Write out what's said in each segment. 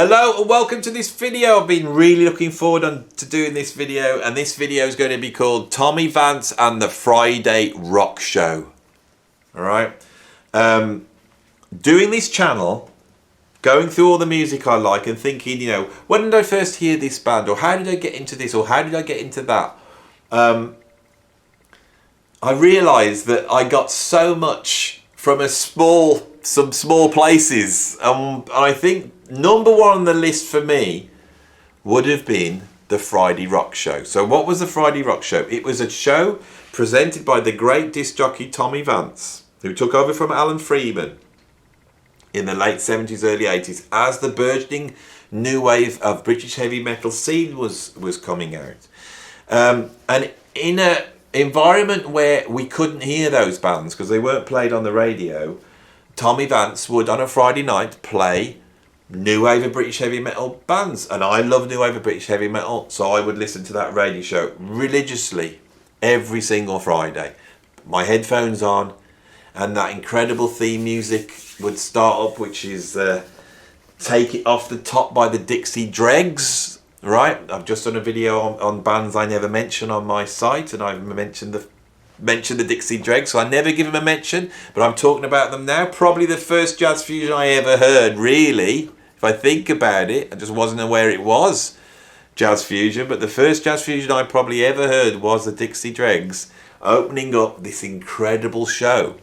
Hello and welcome to this video. I've been really looking forward to doing this video, and this video is going to be called Tommy Vance and the Friday Rock Show. Alright, doing this channel, going through all the music I like and thinking, when did I first hear this band, or how did I get into this, or how did I get into that? I realised that I got so much from some small places. I think number one on the list for me would have been the Friday Rock Show. So what was the Friday Rock Show? It was a show presented by the great disc jockey Tommy Vance, who took over from Alan Freeman in the late 70s, early 80s, as the burgeoning new wave of British heavy metal scene was coming out. And in an environment where we couldn't hear those bands because they weren't played on the radio, Tommy Vance would on a Friday night play new wave of British heavy metal bands, and I love new wave of British heavy metal, so I would listen to that radio show religiously every single Friday. My headphones on, and that incredible theme music would start up, which is Take It Off the Top by the Dixie Dregs. Right, I've just done a video on bands I never mention on my site, and I've mentioned the Dixie Dregs, so I never give them a mention, but I'm talking about them now. Probably the first jazz fusion I ever heard, really, if I think about it. I just wasn't aware it was jazz fusion, but the first jazz fusion I probably ever heard was the Dixie Dregs, opening up this incredible show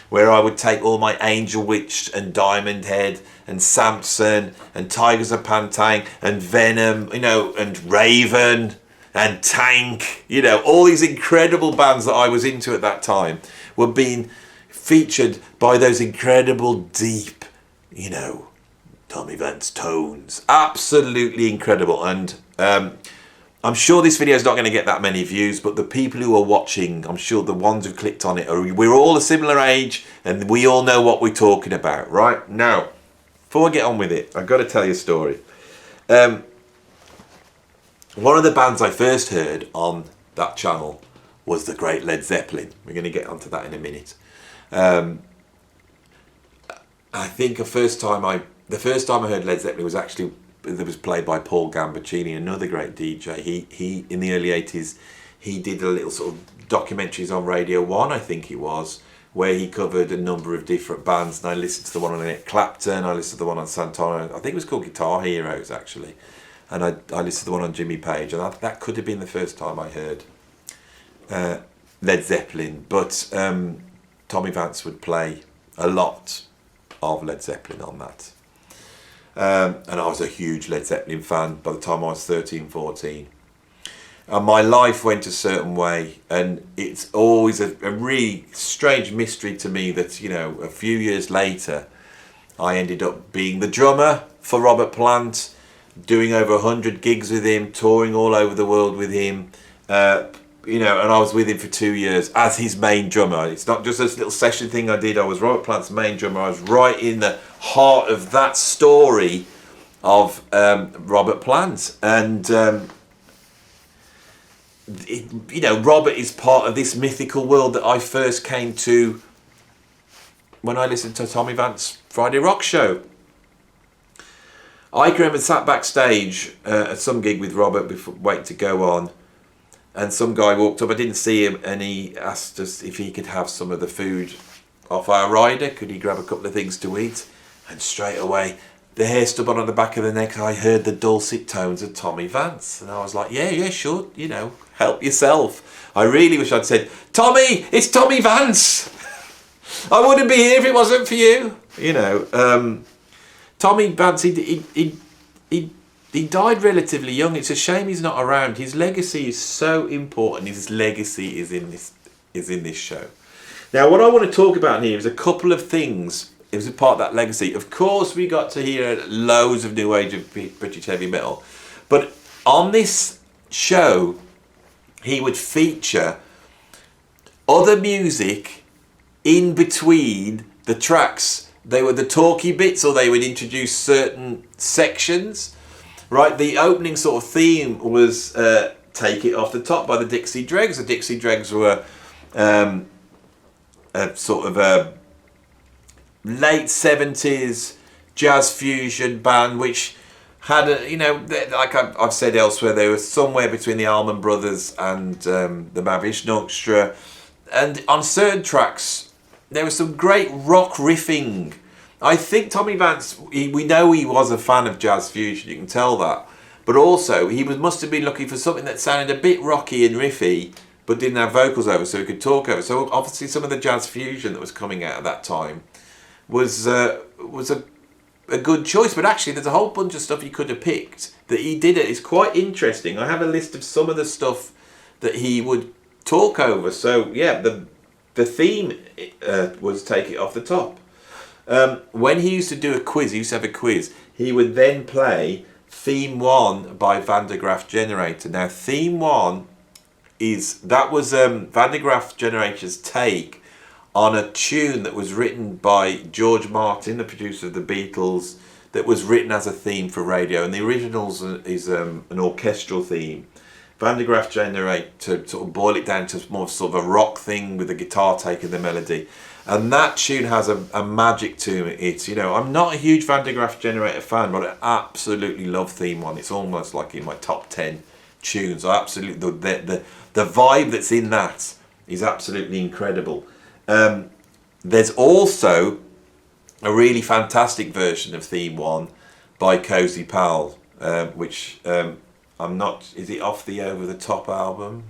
where I would take all my Angel Witch and Diamond Head and Samson and Tigers of Pantang and Venom, and Raven and Tank, all these incredible bands that I was into at that time were being featured by those incredible deep, Tommy Vance tones. Absolutely incredible. And I'm sure this video is not going to get that many views, but the people who are watching, I'm sure the ones who clicked on it, we're all a similar age and we all know what we're talking about, right? Now, before I get on with it, I've got to tell you a story. One of the bands I first heard on that channel was the great Led Zeppelin. We're going to get onto that in a minute. I think the first time I heard Led Zeppelin was actually, that was played by Paul Gambaccini, another great DJ. He in the early 80s, he did a little sort of documentaries on Radio 1, I think it was, where he covered a number of different bands, and I listened to the one on Eric Clapton, I listened to the one on Santana, I think it was called Guitar Heroes actually, and I listened to the one on Jimmy Page, and that could have been the first time I heard Led Zeppelin, but Tommy Vance would play a lot of Led Zeppelin on that. And I was a huge Led Zeppelin fan by the time I was 13, 14. And my life went a certain way, and it's always a really strange mystery to me that, a few years later, I ended up being the drummer for Robert Plant, doing over 100 gigs with him, touring all over the world with him, and I was with him for 2 years as his main drummer. It's not just this little session thing I did. I was Robert Plant's main drummer. I was right in the heart of that story of Robert Plant. And, Robert is part of this mythical world that I first came to when I listened to Tommy Vance Friday Rock Show. I can remember sat backstage at some gig with Robert before waiting to go on, and some guy walked up, I didn't see him, and he asked us if he could have some of the food off our rider. Could he grab a couple of things to eat? And straight away, the hair stood on the back of the neck, I heard the dulcet tones of Tommy Vance. And I was like, yeah, sure, help yourself. I really wish I'd said, Tommy, it's Tommy Vance. I wouldn't be here if it wasn't for you. Tommy Vance, he died relatively young. It's a shame he's not around. His legacy is so important. His legacy is in this show. Now, what I want to talk about here is a couple of things. It was a part of that legacy. Of course, we got to hear loads of new age of British heavy metal, but on this show, he would feature other music in between the tracks. They were the talky bits, or they would introduce certain sections. Right, the opening sort of theme was Take It Off the Top by the Dixie Dregs. The Dixie Dregs were a sort of a late 70s jazz fusion band, which had a, like I've said elsewhere, they were somewhere between the Allman Brothers and the Mahavishnu Orchestra. And on certain tracks, there was some great rock riffing. I think Tommy Vance, we know he was a fan of jazz fusion, you can tell that. But also, he must have been looking for something that sounded a bit rocky and riffy, but didn't have vocals over, so he could talk over. So obviously some of the jazz fusion that was coming out at that time was a good choice. But actually, there's a whole bunch of stuff he could have picked that he did. It's quite interesting. I have a list of some of the stuff that he would talk over. So yeah, the theme was Take It Off the Top. When he used to do a quiz, he used to have a quiz, he would then play Theme 1 by Van der Graaf Generator. Now Theme 1 was Van der Graaf Generator's take on a tune that was written by George Martin, the producer of the Beatles, that was written as a theme for radio. And the original is an orchestral theme. Van der Graaf Generator, to sort of boil it down to more sort of a rock thing with a guitar taking the melody. And that tune has a magic to it. I'm not a huge Van der Graaf Generator fan, but I absolutely love Theme 1. It's almost like in my top 10 tunes. I absolutely, the vibe that's in that is absolutely incredible. There's also a really fantastic version of Theme 1 by Cozy Powell, which is it off the Over the Top album?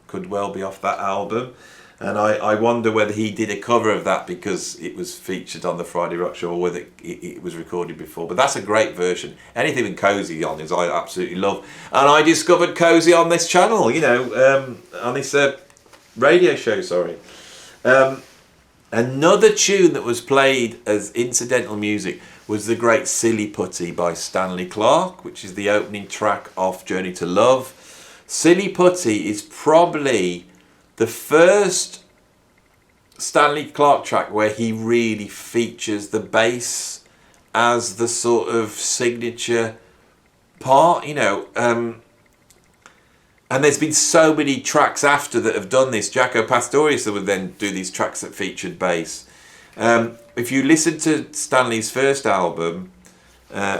Could well be off that album. And I wonder whether he did a cover of that because it was featured on the Friday Rock Show, or whether it was recorded before. But that's a great version. Anything with Cozy on is I absolutely love. And I discovered Cozy on this channel, on this radio show, sorry. Another tune that was played as incidental music was the great Silly Putty by Stanley Clarke, which is the opening track off Journey to Love. Silly Putty is probably the first Stanley Clarke track where he really features the bass as the sort of signature part, and there's been so many tracks after that have done this. Jaco Pastorius would then do these tracks that featured bass. If you listen to Stanley's first album,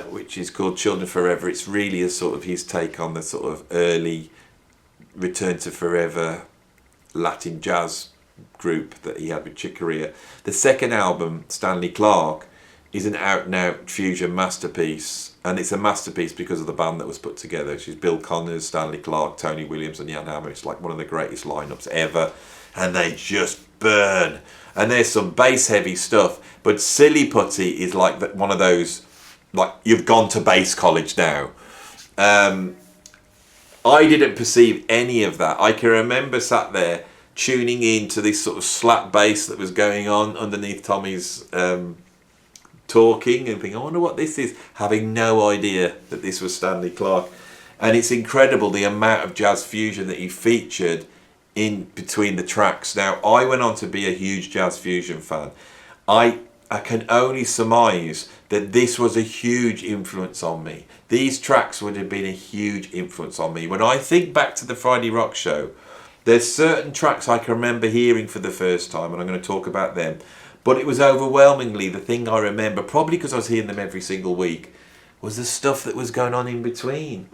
which is called Children Forever, it's really a sort of his take on the sort of early Return to Forever Latin jazz group that he had with Chick Corea. The second album, Stanley Clarke, is an out-and-out fusion masterpiece, and it's a masterpiece because of the band that was put together, which is Bill Connors, Stanley Clarke, Tony Williams and Jan Hammer. It's like one of the greatest lineups ever, and they just burn. And there's some bass-heavy stuff, but Silly Putty is like one of those, like, you've gone to bass college now. I didn't perceive any of that. I can remember sat there tuning in to this sort of slap bass that was going on underneath Tommy's talking and thinking, I wonder what this is, having no idea that this was Stanley Clarke. And it's incredible the amount of jazz fusion that he featured in between the tracks. Now, I went on to be a huge jazz fusion fan. I can only surmise that this was a huge influence on me. These tracks would have been a huge influence on me. When I think back to the Friday Rock Show, there's certain tracks I can remember hearing for the first time, and I'm going to talk about them. But it was overwhelmingly the thing I remember, probably because I was hearing them every single week, was the stuff that was going on in between.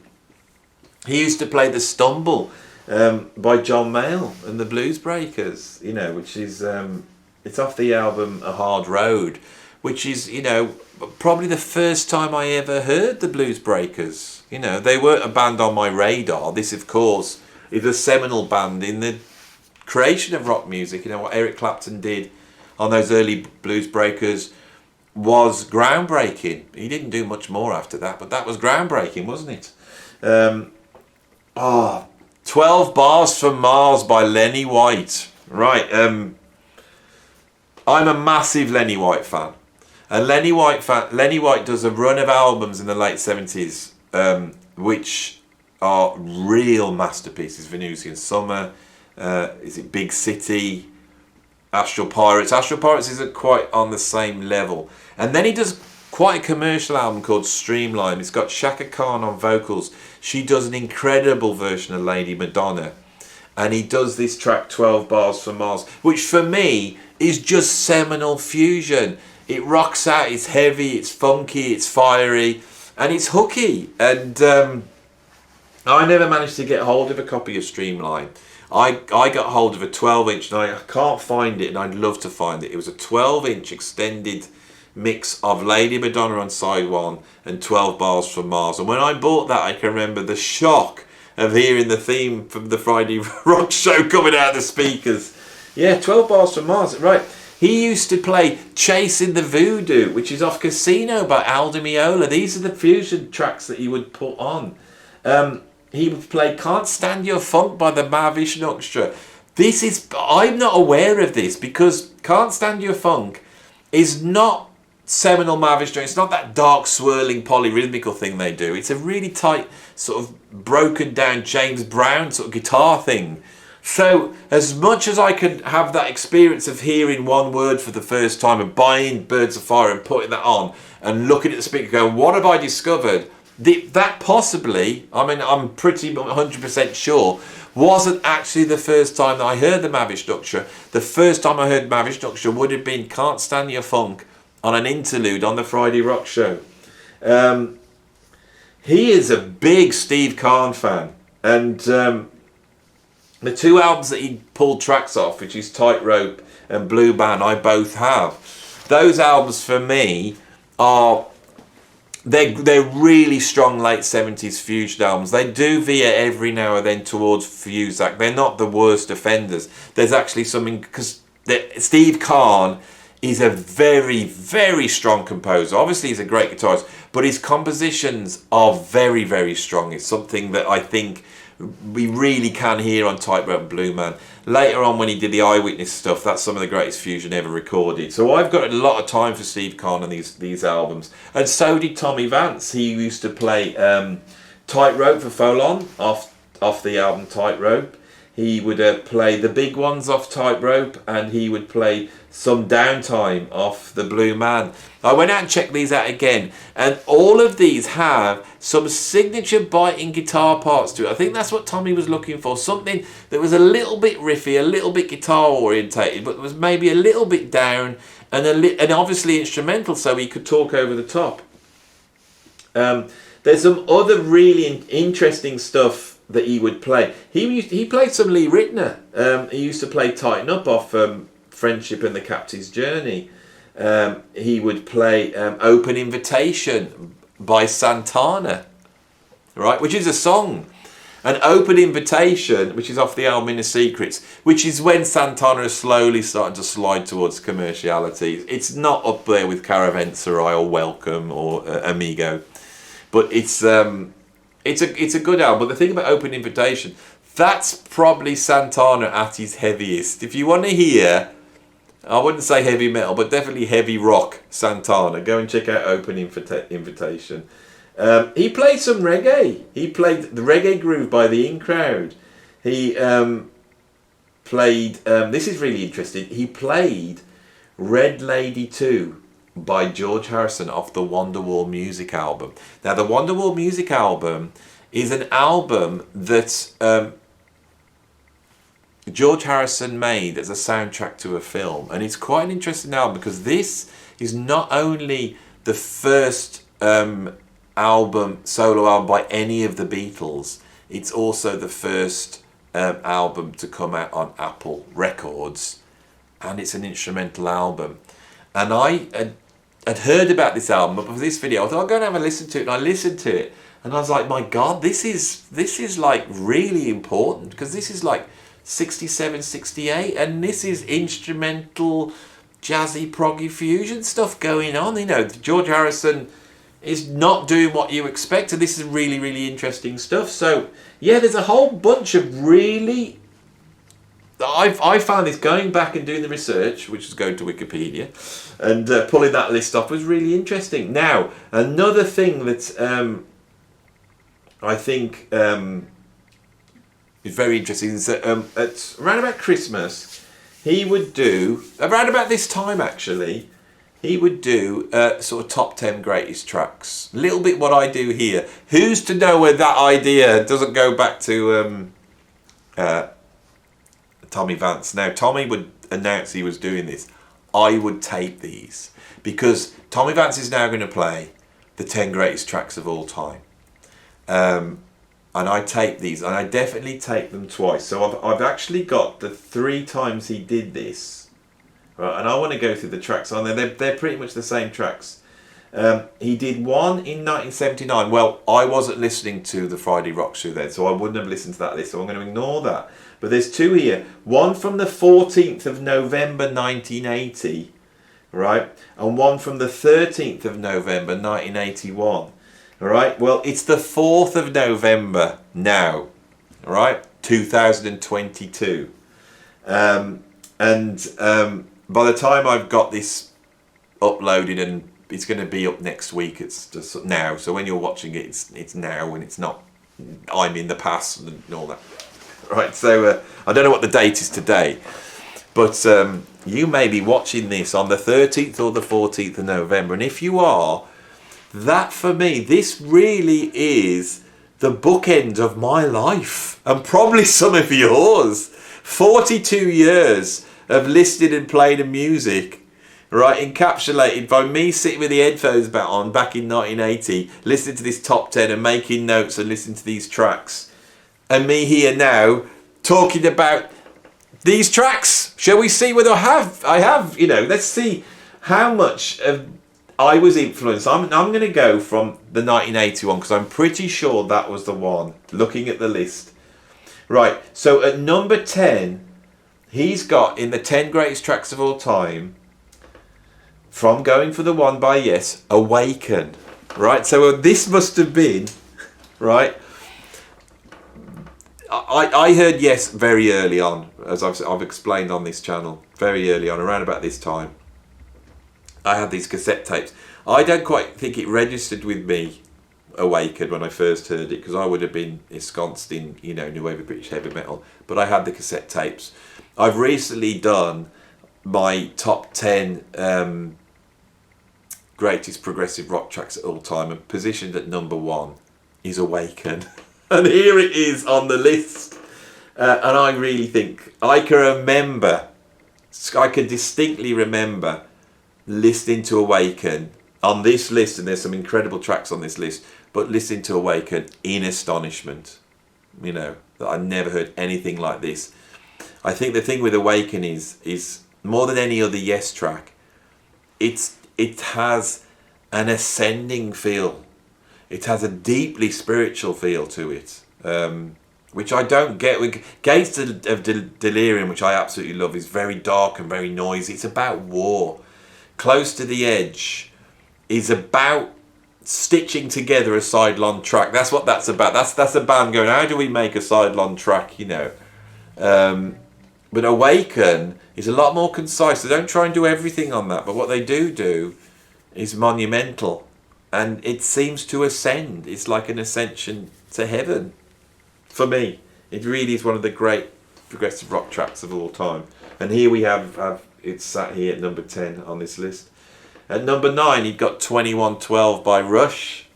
He used to play The Stumble by John Mayall and the Blues Breakers, which is, it's off the album A Hard Road, which is, probably the first time I ever heard the Blues Breakers. They weren't a band on my radar. This, of course, is a seminal band in the creation of rock music. What Eric Clapton did on those early Blues Breakers was groundbreaking. He didn't do much more after that, but that was groundbreaking, wasn't it? 12 Bars from Mars by Lenny White. Right, I'm a massive Lenny White fan. And Lenny White does a run of albums in the late 70s, which are real masterpieces. Venusian Summer, is it Big City, Astral Pirates. Astral Pirates isn't quite on the same level. And then he does quite a commercial album called Streamline. It's got Shaka Khan on vocals. She does an incredible version of Lady Madonna. And he does this track 12 Bars from Mars, which for me is just seminal fusion. It rocks out, it's heavy, it's funky, it's fiery. and it's hooky. And I never managed to get hold of a copy of Streamline. I got hold of a 12-inch, and I can't find it, and I'd love to find it. It was a 12-inch extended mix of Lady Madonna on side 1 and 12 Bars from Mars. And when I bought that, I can remember the shock of hearing the theme from the Friday Rock Show coming out of the speakers. Yeah, 12 Bars from Mars, right. He used to play Chasing the Voodoo, which is off Casino by Aldo Meola. These are the fusion tracks that he would put on. He would play Can't Stand Your Funk by the Mavish Orchestra. I'm not aware of this, because Can't Stand Your Funk is not seminal Mavish. It's not that dark, swirling, polyrhythmical thing they do. It's a really tight, sort of broken down James Brown sort of guitar thing. So as much as I could have that experience of hearing one word for the first time and buying Birds of Fire and putting that on and looking at the speaker going, what have I discovered? That possibly, I mean, I'm pretty 100% sure, wasn't actually the first time that I heard the Mavish Orchestra. The first time I heard Mavish Orchestra would have been Can't Stand Your Funk on an interlude on the Friday Rock Show. He is a big Steve Kahn fan, and the two albums that he pulled tracks off, which is Tightrope and Blue Band, I both have. Those albums for me are, they're really strong late 70s fusion albums. They do veer every now and then towards Fuzak. They're not the worst offenders. There's actually something, because Steve Kahn is a very, very strong composer. Obviously he's a great guitarist, but his compositions are very, very strong. It's something that I think we really can hear on Tightrope and Blue Man. Later on, when he did the Eyewitness stuff, that's some of the greatest fusion ever recorded. So I've got a lot of time for Steve Kahn on these albums. And so did Tommy Vance. He used to play Tightrope for Folon off the album Tightrope. He would play the big ones off Tightrope, and he would play some Downtime off the Blue Man. I went out and checked these out again, and all of these have some signature biting guitar parts to it. I think that's what Tommy was looking for, something that was a little bit riffy, a little bit guitar orientated, but was maybe a little bit down, and obviously instrumental, so he could talk over the top. There's some other really interesting stuff that he would play. He played some Lee Ritenour. He used to play Tighten Up off Friendship and the Captain's Journey. He would play Open Invitation by Santana, right, which is a song. And Open Invitation, which is off the album Inner Secrets, which is when Santana is slowly starting to slide towards commerciality. It's not up there with Caravanserai or Welcome or Amigo, but it's a good album. But the thing about Open Invitation, that's probably Santana at his heaviest. If you want to hear, I wouldn't say heavy metal, but definitely heavy rock Santana, go and check out Open Invitation. He played some reggae. He played the Reggae Groove by the In Crowd. He played, this is really interesting, he played Red Lady 2 by George Harrison off the Wonderwall Music album. Now the Wonderwall Music album is an album that George Harrison made as a soundtrack to a film, and it's quite an interesting album because this is not only the first solo album by any of the Beatles, it's also the first album to come out on Apple Records, and it's an instrumental album. And I had heard about this album, but for this video I thought I'll go and have a listen to it, and I listened to it and I was like, my god, this is like really important, because this is like 67, 68, and this is instrumental, jazzy, proggy fusion stuff going on. You know, George Harrison is not doing what you expect, and this is really, really interesting stuff. So yeah, there's a whole bunch of really, I found this going back and doing the research, which is going to Wikipedia and pulling that list off, was really interesting. Now another thing that I think is very interesting is that at around about Christmas, he would do, around about this time actually, he would do sort of top 10 greatest tracks. A little bit what I do here. Who's to know where that idea doesn't go back to Tommy Vance. Now Tommy would announce he was doing this. I would tape these, because Tommy Vance is now going to play the 10 greatest tracks of all time. And I tape these, and I definitely tape them twice. So I've actually got the 3 times he did this, right? And I want to go through the tracks on there. They're pretty much the same tracks. He did one in 1979. Well, I wasn't listening to the Friday Rock Show then, so I wouldn't have listened to that list, so I'm going to ignore that. But there's 2 here. One from the 14th of November 1980, right? And one from the 13th of November 1981. All right, well, it's the 4th of November now, all right, 2022. By the time I've got this uploaded, and it's going to be up next week, it's just now. So when you're watching it, it's now, and it's not I'm in the past and all that. Right, so I don't know what the date is today, but you may be watching this on the 13th or the 14th of November, and if you are, that for me, this really is the bookend of my life, and probably some of yours. 42 years of listening and playing of music, right, encapsulated by me sitting with the headphones on back in 1980, listening to this top 10 and making notes and listening to these tracks, and me here now talking about these tracks. Shall we see whether I have, let's see how much of I was influenced. I'm going to go from the 1981 because I'm pretty sure that was the one, looking at the list. Right, so at number 10, he's got in the 10 greatest tracks of all time, from Going for the One by Yes, Awaken. Right, so this must have been, right, I heard Yes very early on, as I've explained on this channel, very early on, around about this time. I had these cassette tapes. I don't quite think it registered with me, Awakened, when I first heard it, because I would have been ensconced in, New Wave of British heavy metal. But I had the cassette tapes. I've recently done my top 10 greatest progressive rock tracks of all time, and positioned at number 1 is Awaken. And here it is on the list. And I really think, I can distinctly remember listening to Awaken on this list, and there's some incredible tracks on this list, but listening to Awaken in astonishment, that I never heard anything like this. I think the thing with Awaken is more than any other Yes track, it has an ascending feel. It has a deeply spiritual feel to it, which I don't get. Gates of Delirium, which I absolutely love, is very dark and very noisy. It's about war. Close to the Edge is about stitching together a sidelong track. That's what that's about. That's a band going, how do we make a sidelong track, But Awaken is a lot more concise. They don't try and do everything on that, but what they do is monumental, and it seems to ascend. It's like an ascension to heaven. For me, it really is one of the great progressive rock tracks of all time. And here we have it's sat here at number 10 on this list. At number 9, he'd got 2112 by Rush.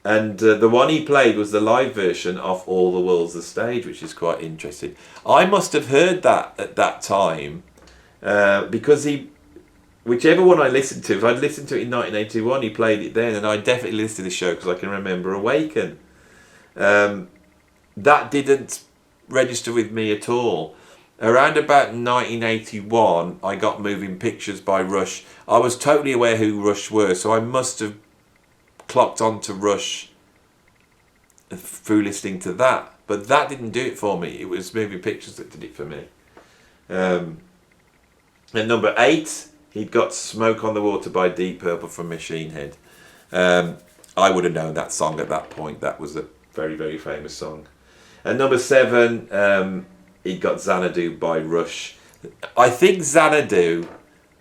And the one he played was the live version of All the World's the Stage, which is quite interesting. I must have heard that at that time, because whichever one I listened to, if I'd listened to it in 1981, he played it then, and I definitely listened to the show because I can remember Awaken. That didn't register with me at all. Around about 1981, I got Moving Pictures by Rush. I was totally aware who Rush were, so I must have clocked onto Rush through listening to that. But that didn't do it for me. It was Moving Pictures that did it for me. At number 8, he'd got Smoke on the Water by Deep Purple from Machine Head. I would have known that song at that point. That was a very, very famous song. At number 7, he got Xanadu by Rush. I think Xanadu,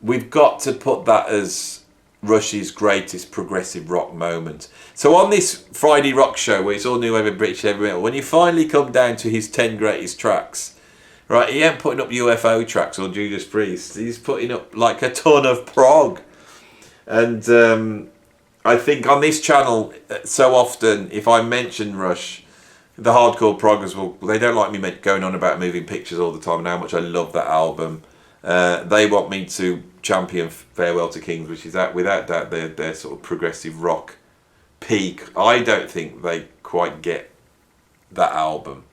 we've got to put that as Rush's greatest progressive rock moment. So on this Friday Rock Show, where it's all New Wave of British heavy metal, when you finally come down to his 10 greatest tracks, right, he ain't putting up UFO tracks or Judas Priest. He's putting up like a ton of prog. And I think on this channel, so often, if I mention Rush, the hardcore proggers they don't like me going on about Moving Pictures all the time and how much I love that album. They want me to champion Farewell to Kings, which is without doubt their sort of progressive rock peak. I don't think they quite get that album.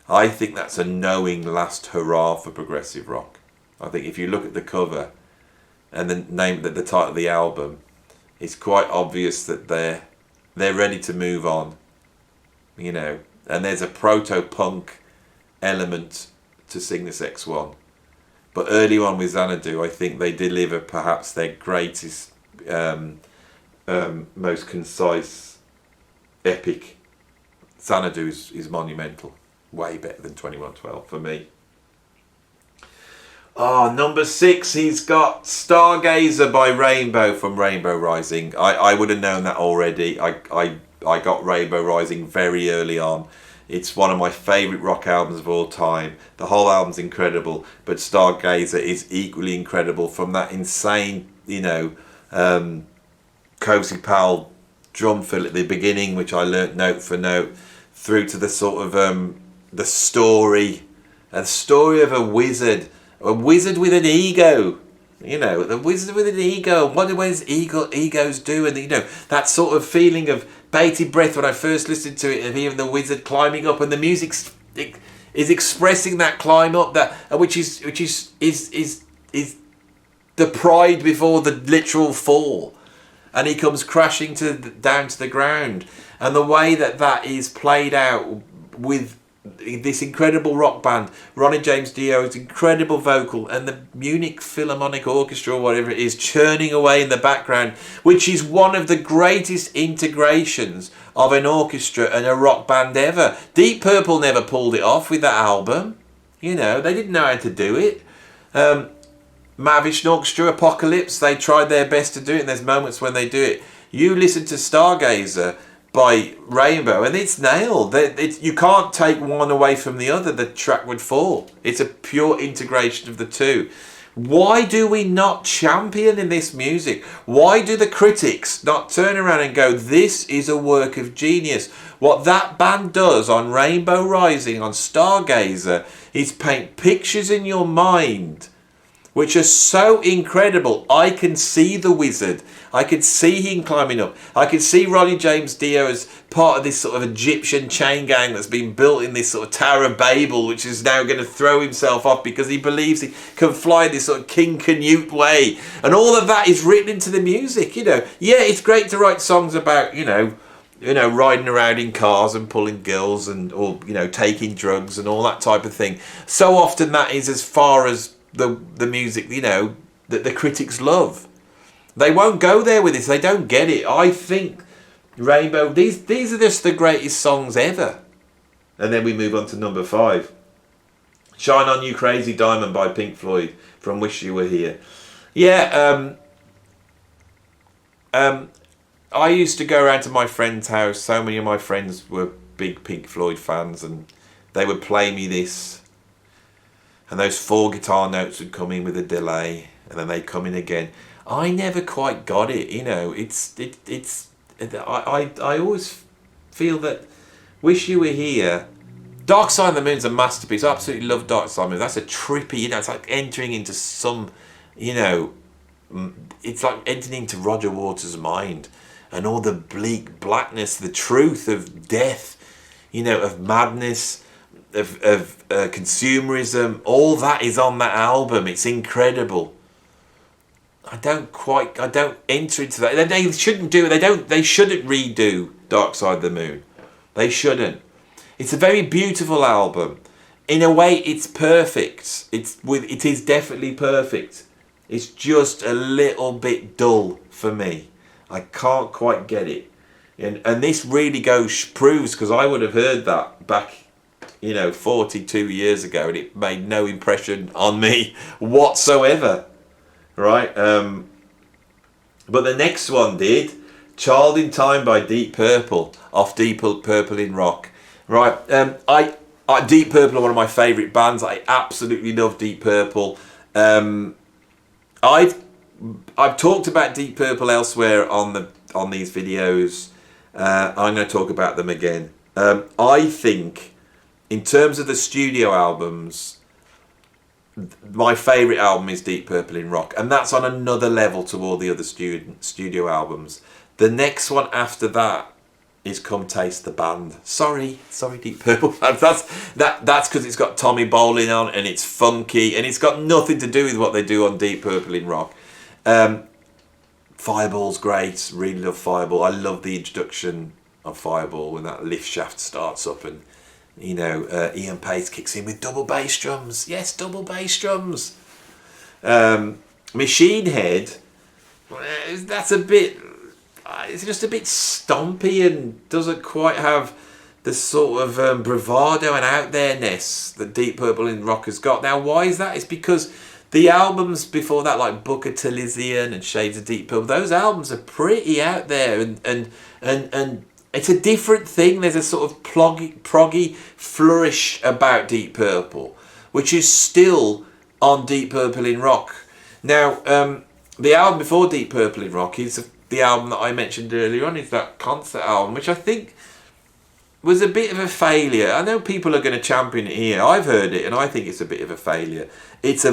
I think that's a knowing last hurrah for progressive rock. I think if you look at the cover and the title of the album, it's quite obvious that they're ready to move on, you know. And there's a proto-punk element to Cygnus X1. But early on with Xanadu, I think they deliver perhaps their greatest, most concise, epic. Xanadu is monumental. Way better than 2112 for me. Number 6, he's got Stargazer by Rainbow from Rainbow Rising. I would have known that already. I got Rainbow Rising very early on. It's one of my favourite rock albums of all time. The whole album's incredible, but Stargazer is equally incredible, from that insane, you know, Cozy Powell drum fill at the beginning, which I learnt note for note, through to the sort of the story of a wizard with an ego. You know, the wizard with an ego. What do his egos do? And, you know, that sort of feeling of bated breath when I first listened to it, of hearing the wizard climbing up, and the music is expressing that climb up, that which is the pride before the literal fall, and he comes crashing down to the ground, and the way that is played out with this incredible rock band, Ronnie James Dio's incredible vocal, and the Munich Philharmonic Orchestra, or whatever it is, churning away in the background, which is one of the greatest integrations of an orchestra and a rock band ever. Deep Purple never pulled it off with that album. You know, they didn't know how to do it. Mahavishnu Orchestra, Apocalypse, they tried their best to do it, and there's moments when they do it. You listen to Stargazer by Rainbow, and it's nailed. You can't take one away from the other. The track would fall. It's a pure integration of the two. Why do we not champion in this music? Why do the critics not turn around and go, this is a work of genius? What that band does on Rainbow Rising, on Stargazer, is paint pictures in your mind which are so incredible. I can see the wizard. I can see him climbing up. I can see Ronnie James Dio as part of this sort of Egyptian chain gang that's been built in this sort of Tower of Babel, which is now going to throw himself off because he believes he can fly this sort of King Canute way. And all of that is written into the music, you know. Yeah, it's great to write songs about, you know, riding around in cars and pulling girls, or taking drugs and all that type of thing. So often that is as far as the music, you know, that the critics love. They won't go there with this. They don't get it. I think Rainbow, these are just the greatest songs ever. And then we move on to number 5. Shine On You Crazy Diamond by Pink Floyd from Wish You Were Here. Yeah, I used to go around to my friend's house. So many of my friends were big Pink Floyd fans, and they would play me this. And those 4 guitar notes would come in with a delay, and then they'd come in again. I never quite got it, you know. I always feel that Wish You Were Here. Dark Side of the Moon's a masterpiece. I absolutely love Dark Side of the Moon. That's a trippy, you know, it's like entering into some, you know, it's like entering into Roger Waters' mind, and all the bleak blackness, the truth of death, you know, of madness, of consumerism. All that is on that album. It's incredible. I don't enter into that. They shouldn't do it. They shouldn't redo Dark Side of the Moon. They shouldn't. It's a very beautiful album. In a way, it's perfect. It is definitely perfect. It's just a little bit dull for me. I can't quite get it. And this really proves, because I would have heard that back, 42 years ago, and it made no impression on me whatsoever. Right? But the next one did. Child in Time by Deep Purple, off Deep Purple in Rock. Right? Deep Purple are one of my favourite bands. I absolutely love Deep Purple. I've talked about Deep Purple elsewhere on these videos. I'm going to talk about them again. I think, in terms of the studio albums, my favourite album is Deep Purple in rock, and that's on another level to all the other studio albums. The next one after that is Come Taste the Band. Sorry, Deep Purple. That's because it's got Tommy Bolin on, and it's funky, and it's got nothing to do with what they do on Deep Purple in rock. Fireball's great. Really love Fireball. I love the introduction of Fireball when that lift shaft starts up, and Ian Pace kicks in with double bass drums. Yes, double bass drums. Machine Head. That's a bit. It's just a bit stompy and doesn't quite have the sort of bravado and out there-ness that Deep Purple in rock has got. Now, why is that? It's because the albums before that, like Booker T. Elysian and Shades of Deep Purple, those albums are pretty out there, and it's a different thing. There's a sort of proggy flourish about Deep Purple, which is still on Deep Purple in rock. Now, the album before Deep Purple in rock is the album that I mentioned earlier on, is that concert album, which I think was a bit of a failure. I know people are going to champion it here. I've heard it, and I think it's a bit of a failure. It's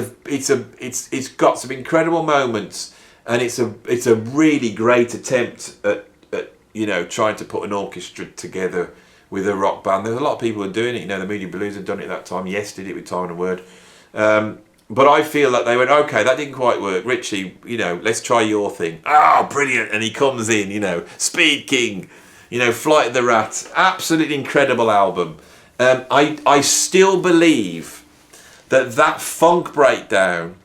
got some incredible moments, and it's a really great attempt at trying to put an orchestra together with a rock band. There's a lot of people who are doing it. The Moody Blues had done it at that time. Yes, did it with Time and a Word. But I feel that they went, okay, that didn't quite work. Richie, let's try your thing. Brilliant. And he comes in, Speed King, Flight of the Rat. Absolutely incredible album. I still believe that funk breakdown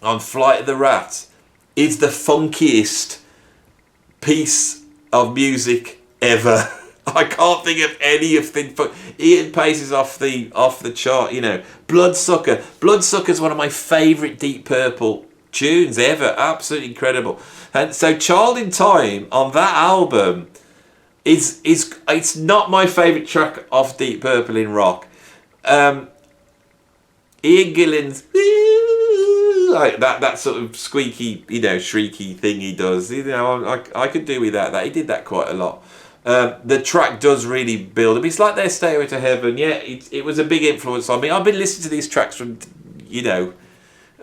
on Flight of the Rat is the funkiest piece of music ever. I can't think of any of the. Ian Pace is off the chart. Bloodsucker. Bloodsucker's one of my favourite Deep Purple tunes ever. Absolutely incredible. And so, Child in Time on that album is it's not my favourite track off Deep Purple in rock. Ian Gillan's like that sort of squeaky, shrieky thing he does. I could do without that. He did that quite a lot. The track does really build up. It's like their Stairway to Heaven. Yeah, it was a big influence on me. I've been listening to these tracks from, it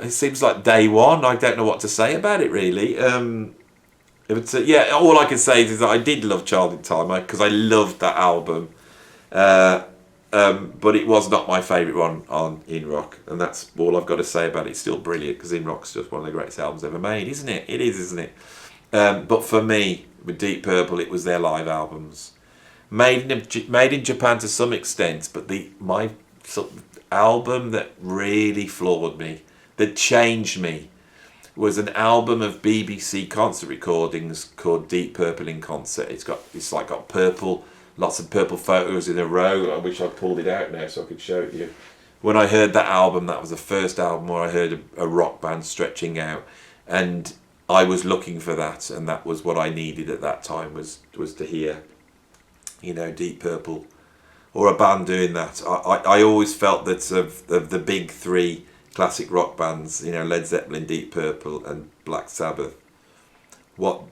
seems like day one. I don't know what to say about it really. All I can say is that I did love Child in Time because I loved that album. But it was not my favourite one on In Rock, and that's all I've got to say about it. It's still brilliant because In Rock's just one of the greatest albums ever made, isn't it? It is, isn't it? But for me, with Deep Purple, it was their live albums, made in Japan to some extent. But my sort of album that really floored me, that changed me, was an album of BBC concert recordings called Deep Purple in Concert. It's got purple, lots of purple photos in a row. I wish I pulled it out now so I could show it you. When I heard that album, that was the first album where I heard a rock band stretching out, and I was looking for that, and that was what I needed at that time, was to hear, Deep Purple or a band doing that. I always felt that of the big three classic rock bands, Led Zeppelin, Deep Purple and Black Sabbath, what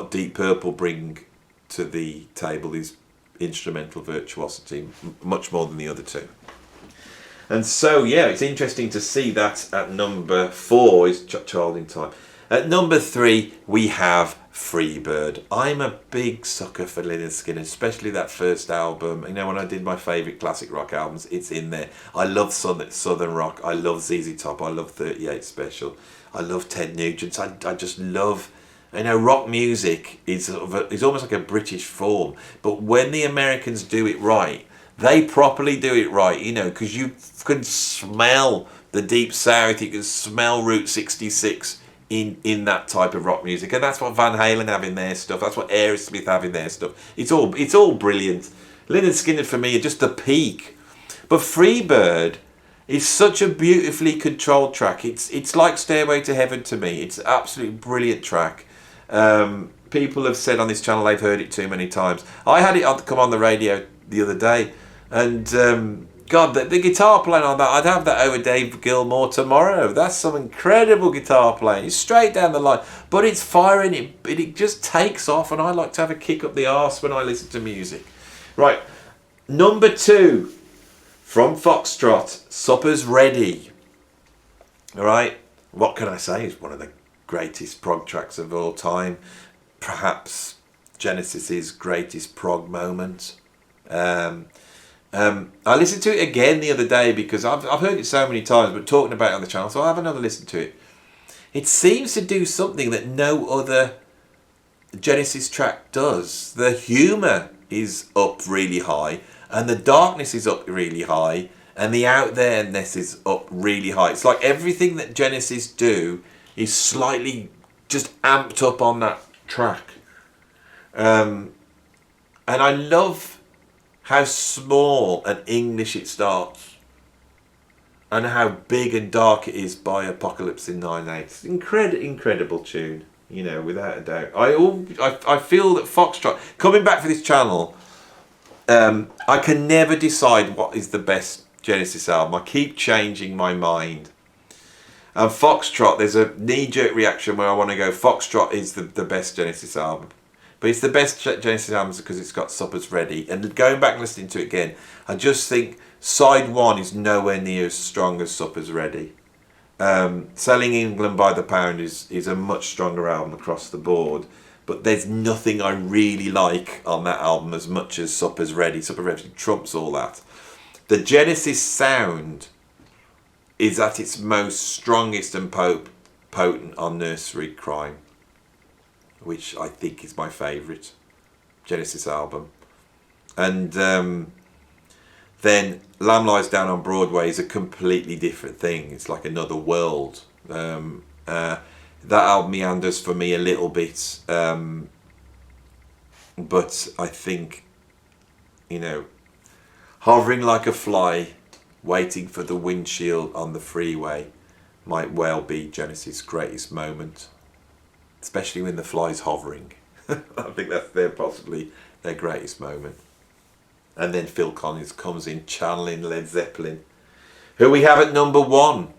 Deep Purple bring to the table is instrumental virtuosity, much more than the other two. And so, it's interesting to see that at number 4 is Child in Time. At number 3, we have Freebird. I'm a big sucker for Lynyrd Skynyrd, especially that first album. When I did my favourite classic rock albums, it's in there. I love Southern rock. I love ZZ Top. I love 38 Special. I love Ted Nugent. I just love... rock music is almost like a British form. But when the Americans do it right, they properly do it right, because you can smell the Deep South. You can smell Route 66 in that type of rock music, and that's what Van Halen have in their stuff. That's what Aerosmith have in their stuff. It's all brilliant. Lynyrd Skynyrd for me are just the peak, but Freebird is such a beautifully controlled track. It's like Stairway to Heaven to me. It's an absolutely brilliant track. People have said on this channel they've heard it too many times. I had it come on the radio the other day, and God, the guitar playing on that, I'd have that over Dave Gilmour tomorrow. That's some incredible guitar playing. It's straight down the line, but it's firing. It just takes off, and I like to have a kick up the arse when I listen to music. Right, number 2 from Foxtrot, Supper's Ready. All right, what can I say? It's one of the greatest prog tracks of all time. Perhaps Genesis's greatest prog moment. I listened to it again the other day because I've heard it so many times, but talking about it on the channel, so I'll have another listen to it. It seems to do something that no other Genesis track does. The humour is up really high, and the darkness is up really high, and the out there-ness is up really high. It's like everything that Genesis do is slightly just amped up on that track. And I love how small and English it starts, and how big and dark it is by Apocalypse in 9/8. Incredible tune, you know, without a doubt. I feel that Foxtrot, coming back for this channel, I can never decide what is the best Genesis album. I keep changing my mind. And Foxtrot, there's a knee-jerk reaction where I want to go, Foxtrot is the best Genesis album. But it's the best Genesis album because it's got Suppers Ready. And going back and listening to it again, I just think side one is nowhere near as strong as Suppers Ready. Selling England by the Pound is a much stronger album across the board. But there's nothing I really like on that album as much as Suppers Ready. Suppers Ready trumps all that. The Genesis sound is at its most strongest and potent on Nursery Crime, which I think is my favourite Genesis album. And then Lamb Lies Down on Broadway is a completely different thing. It's like another world. That album meanders for me a little bit. But I think, you know, Hovering Like a Fly, Waiting for the Windshield on the Freeway might well be Genesis' greatest moment. Especially when the fly's hovering. I think that's possibly their greatest moment. And then Phil Collins comes in channeling Led Zeppelin, who we have at number 1,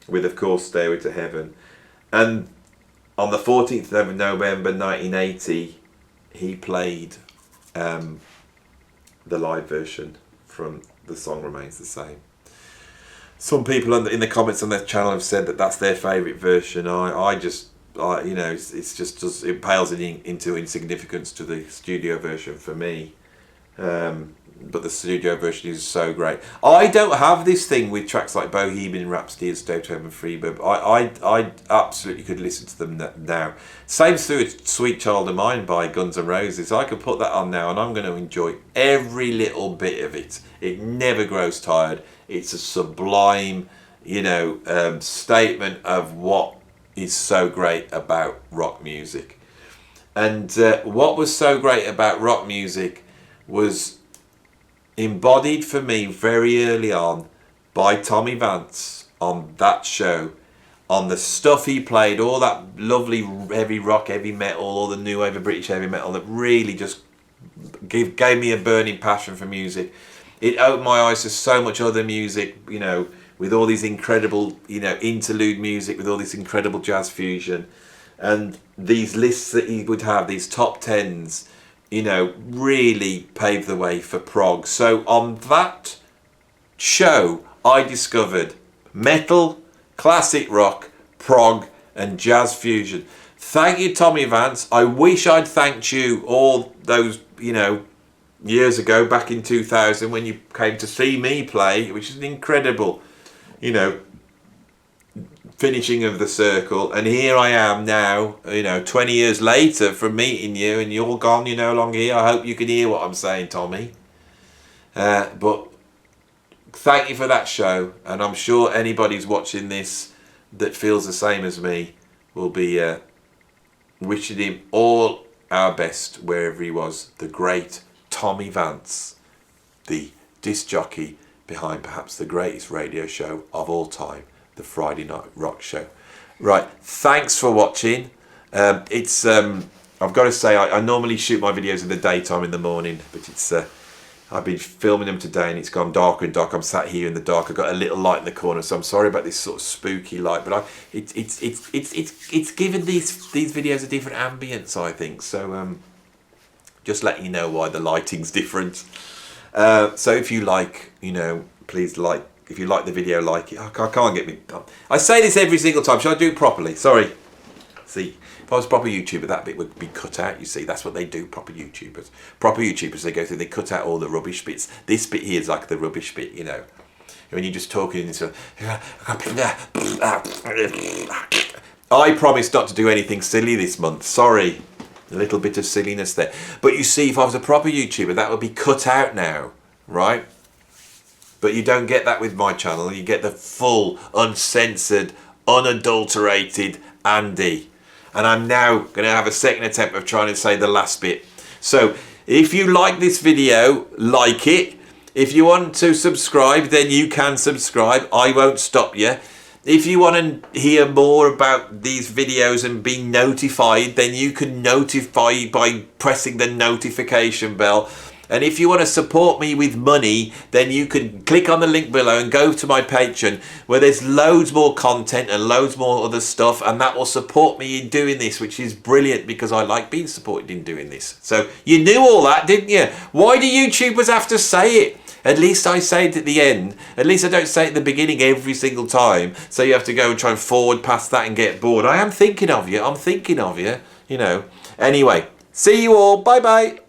with of course Stairway to Heaven. And on the 14th of November 1980, he played the live version from The Song Remains the Same. Some people in the comments on their channel have said that that's their favourite version. You know, it pales into insignificance to the studio version for me. But the studio version is so great. I don't have this thing with tracks like Bohemian Rhapsody and Stay Home and Freebird. I absolutely could listen to them now. Same with Sweet Child of Mine by Guns N' Roses. I could put that on now and I'm going to enjoy every little bit of it. It never grows tired. It's a sublime, you know, statement of what is so great about rock music. And what was so great about rock music was embodied for me very early on by Tommy Vance on that show, on the stuff he played, all that lovely heavy rock, heavy metal, all the new wave of British heavy metal that really just gave me a burning passion for music. It opened my eyes to so much other music, you know, with all these incredible, you know, interlude music, with all this incredible jazz fusion, and these lists that he would have, these top tens, you know, really paved the way for prog. So on that show, I discovered metal, classic rock, prog, and jazz fusion. Thank you, Tommy Vance. I wish I'd thanked you all those, you know, years ago, back in 2000, when you came to see me play, which is an incredible, you know, finishing of the circle. And here I am now, you know, 20 years later from meeting you, and you're gone, you're no longer here. I hope you can hear what I'm saying, Tommy. But thank you for that show, and I'm sure anybody's watching this that feels the same as me will be wishing him all our best wherever he was. The great Tommy Vance, the disc jockey behind perhaps the greatest radio show of all time, the Friday Night Rock Show. Right, thanks for watching. I've got to say, I normally shoot my videos in the daytime in the morning, but it's I've been filming them today and it's gone darker and darker. I'm sat here in the dark. I've got a little light in the corner, so I'm sorry about this sort of spooky light, but it's given these videos a different ambience, I think. So just letting you know why the lighting's different. So if you like, you know, please like If you like the video, like it. I can't get me. I say this every single time. Should I do it properly? Sorry. See, if I was a proper YouTuber, that bit would be cut out. You see, that's what they do. Proper YouTubers. Proper YouTubers, they go through. They cut out all the rubbish bits. This bit here is like the rubbish bit, you know. When you're just talking and so. I promised not to do anything silly this month. Sorry. A little bit of silliness there. But you see, if I was a proper YouTuber, that would be cut out now, right? But you don't get that with my channel. You get the full, uncensored, unadulterated Andy. And I'm now going to have a second attempt of trying to say the last bit. So, if you like this video, like it. If you want to subscribe, then you can subscribe. I won't stop you. If you want to hear more about these videos and be notified, then you can notify by pressing the notification bell. And if you want to support me with money, then you can click on the link below and go to my Patreon, where there's loads more content and loads more other stuff, and that will support me in doing this, which is brilliant because I like being supported in doing this. So you knew all that, didn't you? Why do YouTubers have to say it? At least I say it at the end. At least I don't say it at the beginning every single time. So you have to go and try and forward past that and get bored. I am thinking of you. I'm thinking of you, you know. Anyway, see you all. Bye-bye.